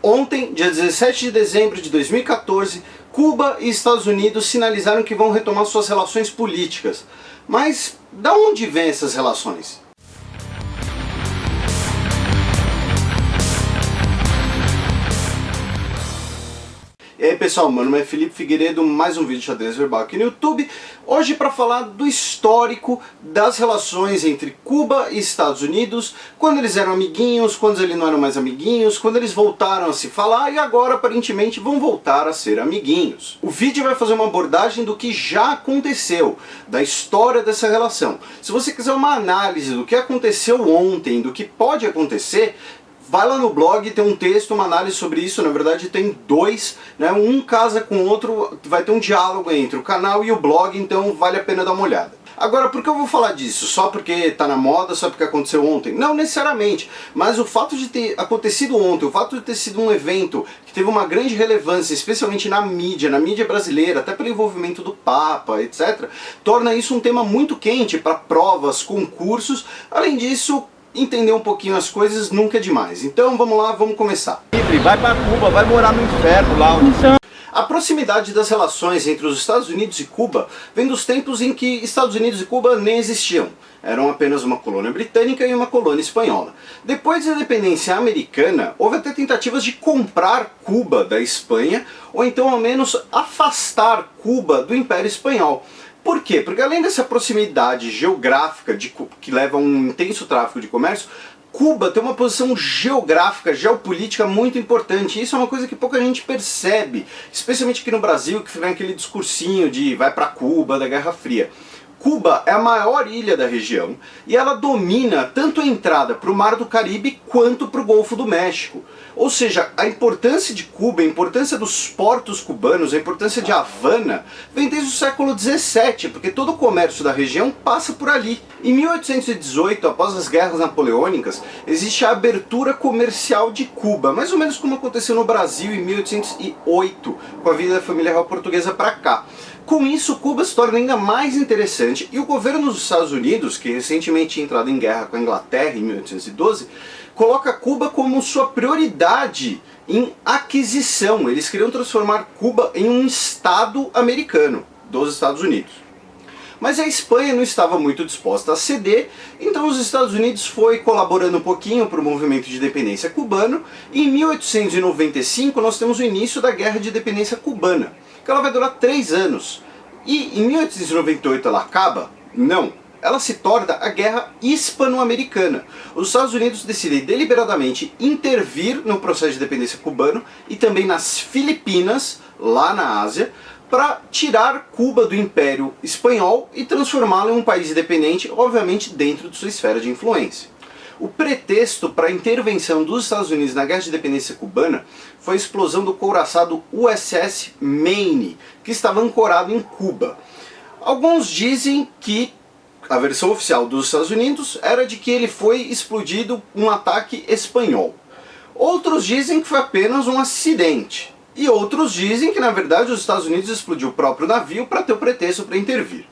Ontem, dia 17 de dezembro de 2014, Cuba e Estados Unidos sinalizaram que vão retomar suas relações políticas. Mas da onde vêm essas relações? E aí pessoal, meu nome é Felipe Figueiredo, mais um vídeo de xadrez verbal aqui no YouTube. Hoje para falar do histórico das relações entre Cuba e Estados Unidos, quando eles eram amiguinhos, quando eles não eram mais amiguinhos, quando eles voltaram a se falar e agora aparentemente vão voltar a ser amiguinhos. O vídeo vai fazer uma abordagem do que já aconteceu, da história dessa relação. Se você quiser uma análise do que aconteceu ontem, do que pode acontecer, vai lá no blog, tem um texto, uma análise sobre isso, na verdade tem dois, né? Um casa com o outro, vai ter um diálogo entre o canal e o blog, então vale a pena dar uma olhada. Agora, por que eu vou falar disso? Só porque tá na moda, só porque aconteceu ontem? Não necessariamente, mas o fato de ter acontecido ontem, o fato de ter sido um evento que teve uma grande relevância, especialmente na mídia brasileira, até pelo envolvimento do Papa, etc., torna isso um tema muito quente para provas, concursos. Além disso, entender um pouquinho as coisas nunca é demais. Então vamos lá, vamos começar. Vai pra Cuba, vai morar no inferno lá onde... A proximidade das relações entre os Estados Unidos e Cuba vem dos tempos em que Estados Unidos e Cuba nem existiam. Eram apenas uma colônia britânica e uma colônia espanhola. Depois da independência americana, houve até tentativas de comprar Cuba da Espanha, ou então ao menos afastar Cuba do Império Espanhol. Por quê? Porque além dessa proximidade geográfica que leva a um intenso tráfico de comércio, Cuba tem uma posição geográfica, geopolítica muito importante. E isso é uma coisa que pouca gente percebe, especialmente aqui no Brasil, que fica aquele discursinho de vai pra Cuba, da Guerra Fria. Cuba é a maior ilha da região e ela domina tanto a entrada para o Mar do Caribe quanto para o Golfo do México. Ou seja, a importância de Cuba, a importância dos portos cubanos, a importância de Havana vem desde o século XVII, porque todo o comércio da região passa por ali. Em 1818, após as guerras napoleônicas, existe a abertura comercial de Cuba, mais ou menos como aconteceu no Brasil em 1808, com a vinda da família real portuguesa para cá. Com isso, Cuba se torna ainda mais interessante e o governo dos Estados Unidos, que recentemente tinha entrado em guerra com a Inglaterra em 1812, coloca Cuba como sua prioridade em aquisição. Eles queriam transformar Cuba em um estado americano dos Estados Unidos. Mas a Espanha não estava muito disposta a ceder, então os Estados Unidos foi colaborando um pouquinho para o movimento de independência cubano e em 1895 nós temos o início da Guerra de Independência Cubana, que ela vai durar 3 anos. E em 1898 ela acaba? Não. Ela se torna a Guerra Hispano-Americana. Os Estados Unidos decidem deliberadamente intervir no processo de independência cubano e também nas Filipinas, lá na Ásia, para tirar Cuba do Império Espanhol e transformá-lo em um país independente, obviamente dentro de sua esfera de influência. O pretexto para a intervenção dos Estados Unidos na Guerra de Independência Cubana foi a explosão do couraçado USS Maine, que estava ancorado em Cuba. Alguns dizem que a versão oficial dos Estados Unidos era de que ele foi explodido um ataque espanhol. Outros dizem que foi apenas um acidente. E outros dizem que na verdade os Estados Unidos explodiu o próprio navio para ter o pretexto para intervir.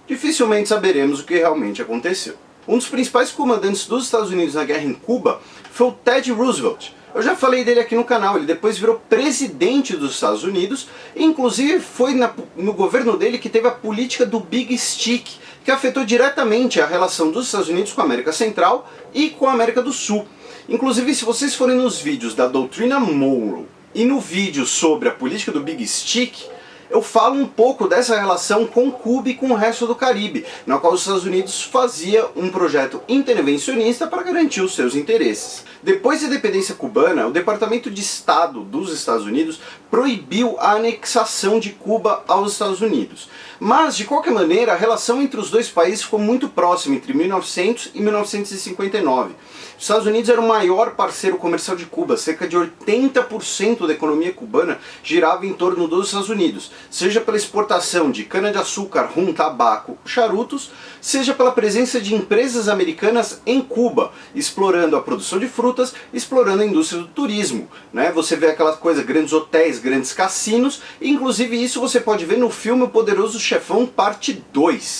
Dificilmente saberemos o que realmente aconteceu. Um dos principais comandantes dos Estados Unidos na guerra em Cuba foi o Teddy Roosevelt. Eu já falei dele aqui no canal, ele depois virou presidente dos Estados Unidos, e inclusive foi no governo dele que teve a política do Big Stick, que afetou diretamente a relação dos Estados Unidos com a América Central e com a América do Sul. Inclusive, se vocês forem nos vídeos da doutrina Monroe e no vídeo sobre a política do Big Stick, eu falo um pouco dessa relação com Cuba e com o resto do Caribe, na qual os Estados Unidos fazia um projeto intervencionista para garantir os seus interesses. Depois da independência cubana, o Departamento de Estado dos Estados Unidos proibiu a anexação de Cuba aos Estados Unidos. Mas, de qualquer maneira, a relação entre os dois países ficou muito próxima entre 1900 e 1959. Os Estados Unidos era o maior parceiro comercial de Cuba, cerca de 80% da economia cubana girava em torno dos Estados Unidos, seja pela exportação de cana-de-açúcar, rum, tabaco, charutos, seja pela presença de empresas americanas em Cuba, explorando a produção de frutas, explorando a indústria do turismo, né? Você vê aquela coisa, grandes hotéis, grandes cassinos, e inclusive isso você pode ver no filme O Poderoso Chefão Parte 2.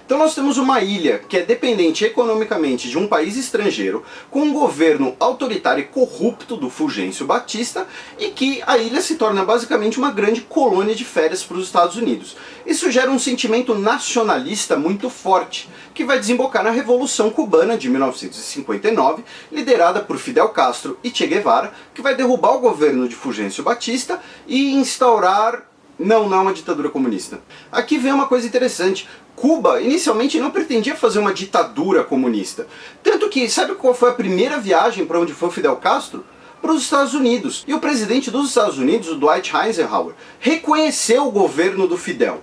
Então nós temos uma ilha que é dependente economicamente de um país estrangeiro, com um governo autoritário e corrupto do Fulgêncio Batista, e que a ilha se torna basicamente uma grande colônia de férias para os Estados Unidos. Isso gera um sentimento nacionalista muito forte, que vai desembocar na Revolução Cubana de 1959, liderada por Fidel Castro e Che Guevara, que vai derrubar o governo de Fulgêncio Batista e instaurar... Não é uma ditadura comunista. Aqui vem uma coisa interessante. Cuba inicialmente não pretendia fazer uma ditadura comunista. Tanto que, sabe qual foi a primeira viagem para onde foi Fidel Castro? Para os Estados Unidos. E o presidente dos Estados Unidos, o Dwight Eisenhower, reconheceu o governo do Fidel.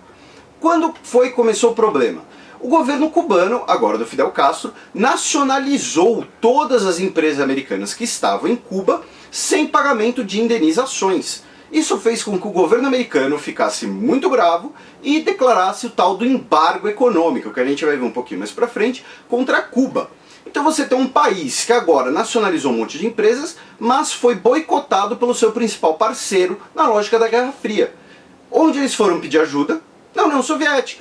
Quando foi que começou o problema? O governo cubano, agora do Fidel Castro, nacionalizou todas as empresas americanas que estavam em Cuba sem pagamento de indenizações. Isso fez com que o governo americano ficasse muito bravo e declarasse o tal do embargo econômico, que a gente vai ver um pouquinho mais pra frente, contra Cuba. Então você tem um país que agora nacionalizou um monte de empresas, mas foi boicotado pelo seu principal parceiro na lógica da Guerra Fria. Onde eles foram pedir ajuda? Na União Soviética.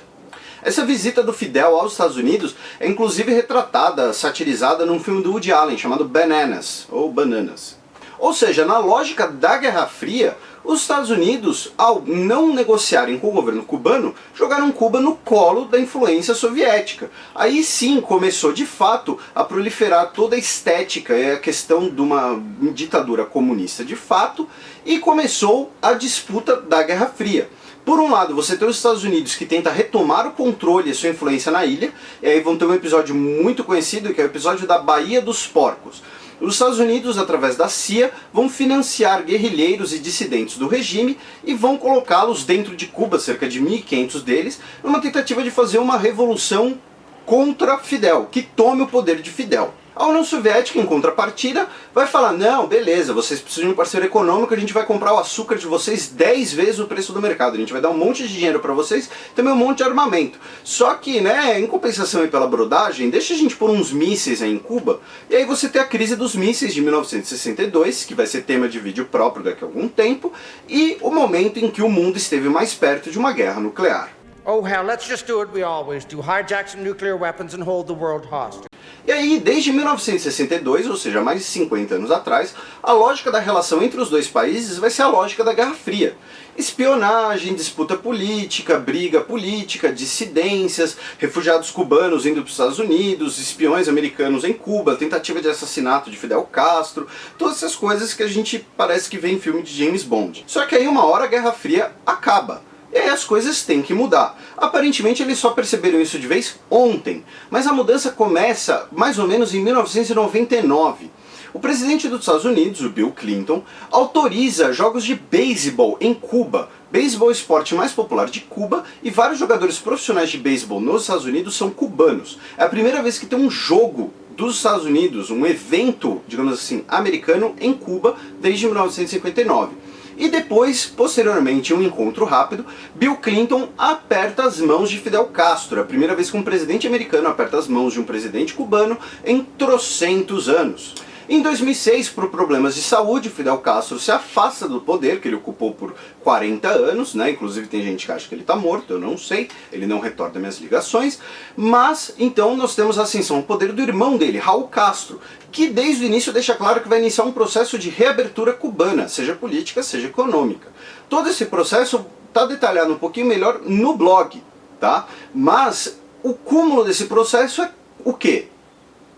Essa visita do Fidel aos Estados Unidos é inclusive retratada, satirizada num filme do Woody Allen chamado Bananas, ou Bananas. Ou seja, na lógica da Guerra Fria, os Estados Unidos, ao não negociarem com o governo cubano, jogaram Cuba no colo da influência soviética. Aí sim começou de fato a proliferar toda a estética e a questão de uma ditadura comunista de fato, e começou a disputa da Guerra Fria. Por um lado, você tem os Estados Unidos que tenta retomar o controle e sua influência na ilha, e aí vão ter um episódio muito conhecido, que é o episódio da Baía dos Porcos. Os Estados Unidos, através da CIA, vão financiar guerrilheiros e dissidentes do regime e vão colocá-los dentro de Cuba, cerca de 1.500 deles, numa tentativa de fazer uma revolução contra Fidel, que tome o poder de Fidel. A União Soviética, em contrapartida, vai falar: não, beleza, vocês precisam de um parceiro econômico, a gente vai comprar o açúcar de vocês 10 vezes o preço do mercado, a gente vai dar um monte de dinheiro para vocês, também um monte de armamento. Só que, né, em compensação e pela brodagem, deixa a gente pôr uns mísseis aí em Cuba, e aí você tem a crise dos mísseis de 1962, que vai ser tema de vídeo próprio daqui a algum tempo, e o momento em que o mundo esteve mais perto de uma guerra nuclear. Oh hell, let's just do what we always do, hijack some nuclear weapons and hold the world hostage. E aí, desde 1962, ou seja, mais de 50 anos atrás, a lógica da relação entre os dois países vai ser a lógica da Guerra Fria. Espionagem, disputa política, briga política, dissidências, refugiados cubanos indo para os Estados Unidos, espiões americanos em Cuba, tentativa de assassinato de Fidel Castro, todas essas coisas que a gente parece que vê em filme de James Bond. Só que aí uma hora a Guerra Fria acaba. E aí as coisas têm que mudar. Aparentemente eles só perceberam isso de vez ontem, mas a mudança começa mais ou menos em 1999. O presidente dos Estados Unidos, o Bill Clinton, autoriza jogos de beisebol em Cuba. Beisebol é o esporte mais popular de Cuba e vários jogadores profissionais de beisebol nos Estados Unidos são cubanos. É a primeira vez que tem um jogo dos Estados Unidos, um evento, digamos assim, americano em Cuba desde 1959. E depois, posteriormente, em um encontro rápido, Bill Clinton aperta as mãos de Fidel Castro. É a primeira vez que um presidente americano aperta as mãos de um presidente cubano em trocentos anos. Em 2006, por problemas de saúde, Fidel Castro se afasta do poder, que ele ocupou por 40 anos, né? Inclusive tem gente que acha que ele está morto, eu não sei, ele não retorna minhas ligações. Mas, então, nós temos a ascensão ao poder do irmão dele, Raul Castro, que desde o início deixa claro que vai iniciar um processo de reabertura cubana, seja política, seja econômica. Todo esse processo está detalhado um pouquinho melhor no blog, tá? Mas o cúmulo desse processo é o quê?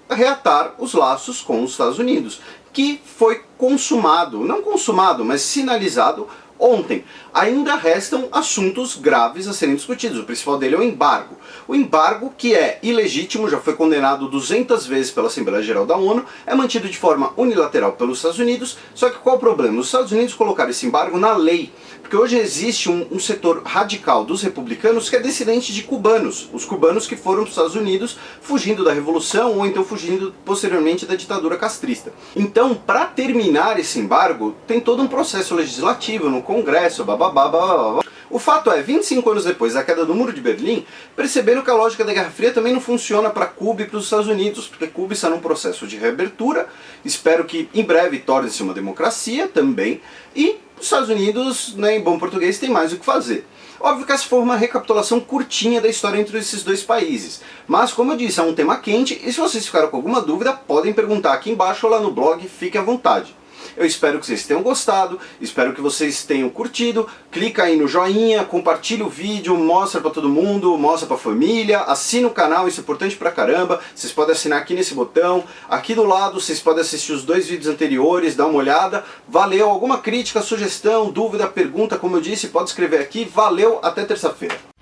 Reatar os laços com os Estados Unidos, que foi consumado, não consumado, mas sinalizado ontem. Ainda restam assuntos graves a serem discutidos. O principal dele é o embargo. O embargo, que é ilegítimo, já foi condenado 200 vezes pela Assembleia Geral da ONU, é mantido de forma unilateral pelos Estados Unidos, só que qual o problema? Os Estados Unidos colocaram esse embargo na lei, porque hoje existe um setor radical dos republicanos que é descendente de cubanos, os cubanos que foram para os Estados Unidos fugindo da Revolução ou então fugindo posteriormente da ditadura castrista. Então, para terminar esse embargo, tem todo um processo legislativo no Congresso, bababá. O fato é, 25 anos depois da queda do Muro de Berlim, perceberam que a lógica da Guerra Fria também não funciona para Cuba e para os Estados Unidos, porque Cuba está num processo de reabertura, espero que em breve torne-se uma democracia também, e os Estados Unidos, né, em bom português, tem mais o que fazer. Óbvio que essa foi uma recapitulação curtinha da história entre esses dois países, mas como eu disse, é um tema quente, e se vocês ficaram com alguma dúvida, podem perguntar aqui embaixo ou lá no blog, fiquem à vontade. Eu espero que vocês tenham gostado, espero que vocês tenham curtido, clica aí no joinha, compartilha o vídeo, mostra pra todo mundo, mostra pra família, assina o canal, isso é importante pra caramba, vocês podem assinar aqui nesse botão, aqui do lado vocês podem assistir os 2 vídeos anteriores, dar uma olhada, valeu, alguma crítica, sugestão, dúvida, pergunta, como eu disse, pode escrever aqui, valeu, até terça-feira.